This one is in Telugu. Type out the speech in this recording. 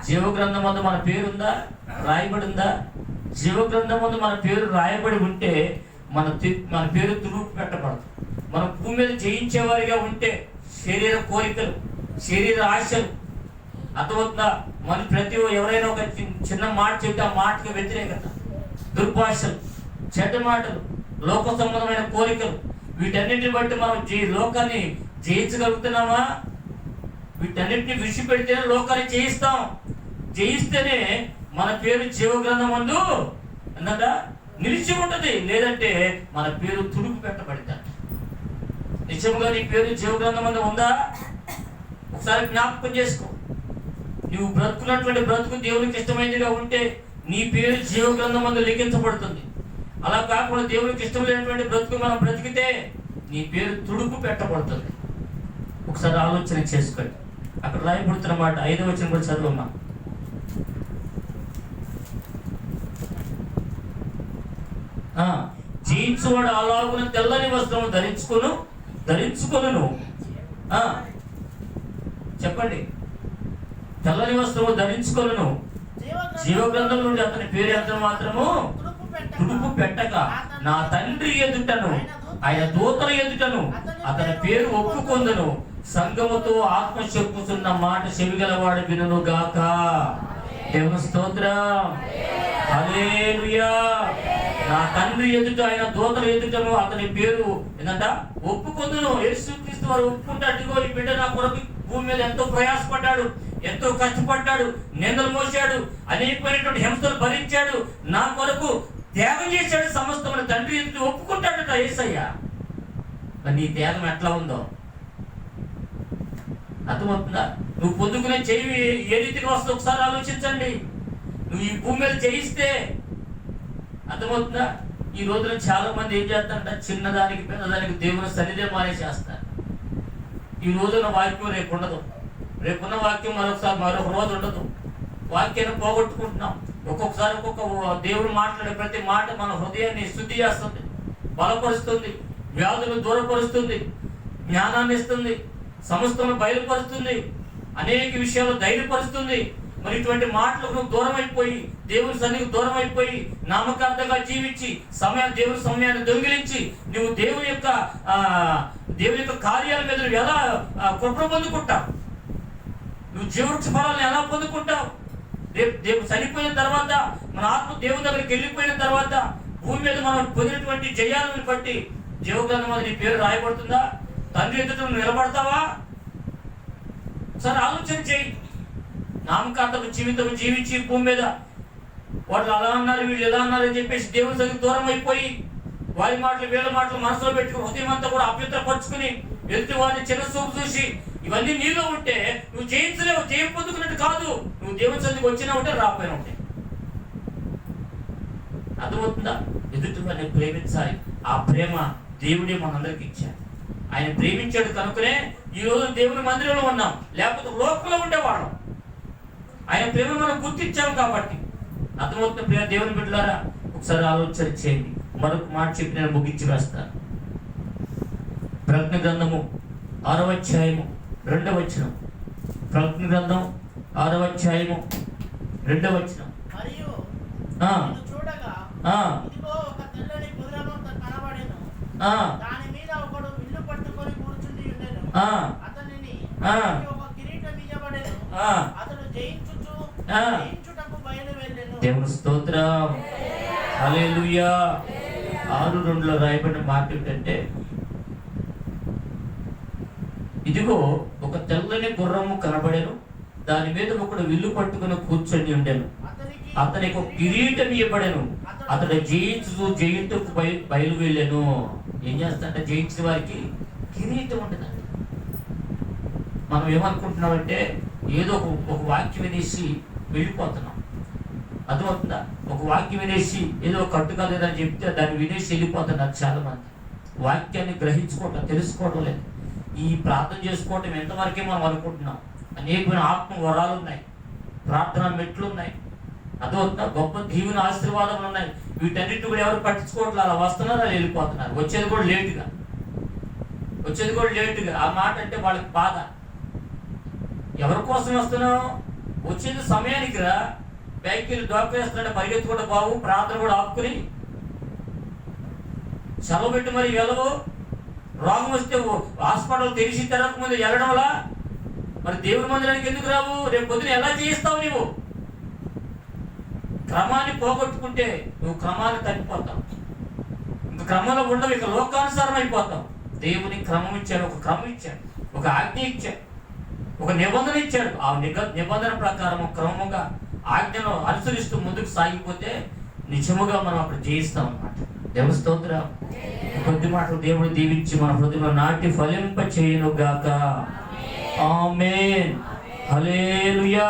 జీవ గ్రంథం ముందు మన పేరు ఉందా? రాయబడి ఉందా? జీవ గ్రంథం ముందు మన పేరు రాయబడి ఉంటే మన పేరు తుడుపు పెట్టబడదు. మనం భూమి మీద జయించేవారిగా ఉంటే శరీర కోరికలు, శరీర ఆశలు, అర్థమవుతుందా? మన ప్రతి ఎవరైనా ఒక చిన్న మాట చెబితే ఆ మాటకి వ్యతిరేకత, దుర్భాషలు, చెడ్డ మాటలు, లోక సంబంధమైన కోరికలు, వీటన్నిటిని బట్టి మనం లోకాన్ని జయించగలుగుతున్నామా? వీటన్నిటిని విడిచిపెడితేనే లోకాన్ని జయిస్తాం. జయిస్తేనే మన పేరు జీవ గ్రంథం ముందు అన్నదా నిలిచి ఉంటుంది. లేదంటే మన పేరు తుడుపు పెట్టబడింది. నిజంగా నీ పేరు జీవ గ్రంథం ముందు ఉందా? ఒకసారి జ్ఞాపకం చేసుకో. నువ్వు బ్రతుకున్నటువంటి బ్రతుకు దేవునికి ఇష్టమైనదిగా ఉంటే నీ పేరు జీవ గ్రంథం ముందు లిఖించబడుతుంది. అలా కాకుండా దేవునికి ఇష్టం లేనటువంటి బ్రతుకు మనం బ్రతికితే నీ పేరు తుడుపు పెట్టబడుతుంది. ఒకసారి ఆలోచన చేసుకోండి. అక్కడ రాయబడుతున్న మాట 5వ వచనం కూడా చదువమ్మా. జయించువాడు అలాగున తెల్లని వస్త్రము ధరించుకొనును. చెప్పండి. తెల్లని వస్త్రము ధరించుకొనును. జీవగ్రంథం నుండి అతని పేరు ఎంత మాత్రము తుడుపు పెట్టక నా తండ్రి ఎదుటను ఆయన దూతల ఎదుటను అతని పేరు ఒప్పుకొందును. సంఘముతో ఆత్మ చెప్పుతున్న మాట చెవిగలవాడు వినును గాక. దేవుని స్తోత్రం. హల్లెలూయా. నా తండ్రి ఎదుట ఆయన దూతల ఎదుటను అతని పేరు ఏంటంట ఒప్పుకొందును. యేసుక్రీస్తు వారు ఒప్పుకుంటాడు. ఇదిగో ఈ బిడ్డ నా కొరకు భూమి మీద ఎంతో ప్రయాసపడ్డాడు, ఎంతో కష్టపడ్డాడు, నిందలు మోసాడు, అనేకమైనటువంటి హింసలు భరించాడు, నా కొరకు త్యాగం చేశాడు. సమస్తమైన తండ్రి ఎదుట ఒప్పుకుంటాడట యేసయ్య. మరి నీ త్యాగం ఎట్లా ఉందో అర్థమవుతుందా? నువ్వు పొందుకునే చెయ్యి ఏ రీతిగా వస్తుందో ఒకసారి ఆలోచించండి. నువ్వు ఈ భూమి మీద జయిస్తే అర్థమవుతుందా? ఈ రోజున చాలా మంది ఏం చేస్తారంట, చిన్నదానికి పెద్దదానికి దేవుని సన్నిధే మానేసేస్తారు. ఈ రోజున వాక్యం రేపు ఉండదు, రేపున్న వాక్యం మరొక రోజు ఉండదు. వాక్యాన్ని పోగొట్టుకుంటున్నాం. ఒక్కొక్కసారి ఒక్కొక్క దేవుడు మాట్లాడే ప్రతి మాట మన హృదయాన్ని శుద్ధి చేస్తుంది, బలపరుస్తుంది, వ్యాధులు దూరపరుస్తుంది, జ్ఞానాన్ని ఇస్తుంది, సమస్తను బయలుపరుస్తుంది, అనేక విషయాలు ధైర్యపరుస్తుంది. మరి ఇటువంటి మాటలకు నువ్వు దూరం అయిపోయి, దేవుని సన్నిధికి దూరం అయిపోయి, నామకార్థంగా జీవించి దేవుని సమయాన్ని దొంగిలించి నువ్వు దేవుని యొక్క కార్యాల మీద నువ్వు ఎలా కృప పొందుకుంటావు? నువ్వు జీవవృక్ష ఫలాలను ఎలా పొందుకుంటావు? రేపు చనిపోయిన తర్వాత మన ఆత్మ దేవుని దగ్గరికి వెళ్ళిపోయిన తర్వాత భూమి మీద మనం పొందినటువంటి జయాలను బట్టి జీవగ్రంథం మీద నీ పేరు రాయబడుతుందా? తండ్రి ఎదుట నువ్వు నిలబడతావా? ఒకసారి ఆలోచన చేయి. నామకార్థపు జీవితం జీవించి భూమి మీద వాళ్ళు అలా అన్నారు, వీళ్ళు ఎలా అన్నారు అని చెప్పేసి దేవుని సన్నిధికి దూరం అయిపోయి వారి మాటలు వీళ్ళ మాటలు మనసులో పెట్టుకుని హృదయం అంతా కూడా అభ్యంతరపరుచుకుని ఎదుటి వారిని చిన్న చూపు చూసి ఇవన్నీ నీలో ఉంటే నువ్వు జయించలేవు. జయం పొందుకున్నట్టు కాదు. నువ్వు దేవుని సన్నిధికి వచ్చినా ఉంటే రాకపోయినా ఉంటే. అర్థమవుతుందా? ఎదుటి వారిని ప్రేమించాలి. ఆ ప్రేమ దేవుడే మనందరికి ఇచ్చాడు. ఆయన ప్రేమించాడు కనుకనే ఈ రోజు దేవుని మందిరంలో ఉన్నాం, లేకపోతే లోకంలో ఉండేవాళ్ళం. ఆయన ప్రేమను మనం గుర్తించాము కాబట్టి. అర్థమవుతున్న ప్రియ దేవుని బిడ్డలారా, ఒకసారి ఆలోచన చేయండి. మరొక మాట చెప్పి నేను ముగించి వేస్తాను. ప్రకటన గ్రంథము 6వ అధ్యాయము 2వ వచనం. ప్రకటన గ్రంథం 6వ అధ్యాయము 2వ వచనం. దేవుని స్తోత్రం. హల్లెలూయా. 6:2లో రాయబడిన మాట ఏంటంటే, ఇదిగో ఒక తెల్లని గుర్రము కనబడెను, దాని మీద ఒకడు విల్లు పట్టుకుని కూర్చొని ఉండెను, అతనికి ఒక కిరీటం ఇవ్వబడెను, అతడు జయించుకు బయలు వెళ్ళాను. ఏం చేస్తాడంటే జయించిన వారికి కిరీటం ఉండదండి. మనం ఏమనుకుంటున్నామంటే ఏదో ఒక వాక్యం వినేసి వెళ్ళిపోతున్నాం. అర్థమవుతుందా? ఒక వాక్యం వినేసి ఏదో కట్టుకోలేదని చెప్తే దాన్ని వినేసి వెళ్ళిపోతున్నారు చాలా మంది. వాక్యాన్ని గ్రహించుకోవటం, తెలుసుకోవడం లేదు. ఈ ప్రార్థన చేసుకోవటం ఎంతవరకే మనం అనుకుంటున్నాం. అనేకమైన ఆత్మ వరాలు ఉన్నాయి, ప్రార్థన మెట్లు ఉన్నాయి, అర్థమవుతుందా? గొప్ప దీవెన ఆశీర్వాదాలు ఉన్నాయి. వీటన్నిటి కూడా ఎవరు పట్టించుకోవట్లేదు. అలా వస్తున్నారు, అలా వెళ్ళిపోతున్నారు. వచ్చేది కూడా లేటుగా. ఆ మాట అంటే వాళ్ళకి బాధ. ఎవరి కోసం వస్తున్నావు? వచ్చిన సమయానికి రా, బ్యాంకులు దోపేస్తున్నాడు, పరిగెత్తుకుంటూ బావు, ప్రార్థన కూడా ఆపుకుని సెలవు పెట్టి మరి వెళ్ళవు. రోగం వస్తే హాస్పిటల్ తెరిచి తెరక ముందు వెళ్ళడంలా మరి దేవుని మందిరానికి ఎందుకు రావు? రేపు పొద్దున ఎలా చేయిస్తావు? నీవు క్రమాన్ని పోగొట్టుకుంటే నువ్వు క్రమాన్ని తగ్గిపోతావు, ఇంకా క్రమంలో ఉండవు, ఇక లోకానుసారం అయిపోతావు. దేవుని క్రమం ఇచ్చాడు, ఒక క్రమం ఇచ్చాడు, ఒక ఆజ్ఞ ఇచ్చాడు, ఒక నిబంధన ఇచ్చాడు. ఆ నిబంధన ప్రకారం క్రమంగా ఆజ్ఞను అనుసరిస్తూ ముందుకు సాగిపోతే నిజముగా మనం అప్పుడు జయిస్తాం అన్నమాట. దేవుని స్తోత్రం. కొద్ది మాటలు దేవుడు దీవించి మన హృదయంలో నాటి ఫలింప చేయను గాక. ఆమేన్. హల్లెలూయా.